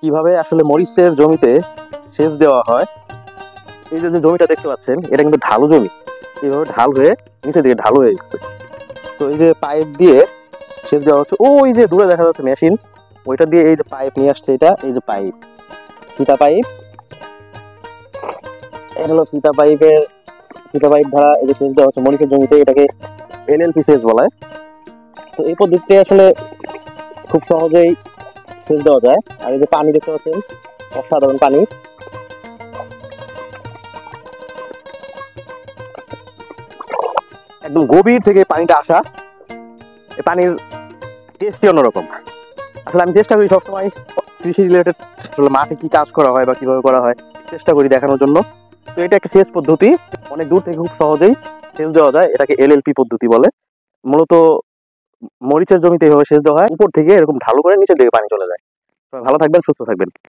কিভাবে আসলে মরিচের জমিতে সেচ দেওয়া হয়। এই যে যে জমিটা দেখতে পাচ্ছেন এটা কিন্তু ঢালু জমি, এইভাবে ঢাল হয়ে নিচে দিকে ঢালু হয়ে গেছে। তো এই যে পাইপ দিয়ে সেচ দেওয়া হচ্ছে, ওই যে দূরে দেখা যাচ্ছে মেশিন, ওইটা দিয়ে এই যে পাইপ নিয়ে আসছে, এটা এই যে পাইপ, ফিতা পাইপ, এটা হলো ফিতা পাইপ দ্বারা এই যে সেচ দেওয়া হচ্ছে মরিচের জমিতে, এটাকে এলএলপি সেচ বলা হয়। তো এই পদ্ধতিতে আসলে খুব সহজেই সেচ দেওয়া যায়। আর এই যে পানি দেখতে পাচ্ছেন, অসাধারণ পানি, একদম গভীর থেকে পানিটা আসা। এই পানির টেস্টই অন্যরকম। আসলে আমি চেষ্টা করি সবসময় কৃষি রিলেটেড মাঠে কি কাজ করা হয় বা কিভাবে করা হয় চেষ্টা করি দেখানোর জন্য। তো এটা একটা সেচ পদ্ধতি, অনেক দূর থেকে খুব সহজেই সেচ দেওয়া যায়, এটাকে এলএলপি পদ্ধতি বলে। মূলত মরিচের জমিতে এভাবে সেচ দেওয়া হয়, উপর থেকে এরকম ঢালু করে নিচের দিকে পানি চলে যায়। ভালো থাকবেন, সুস্থ থাকবেন।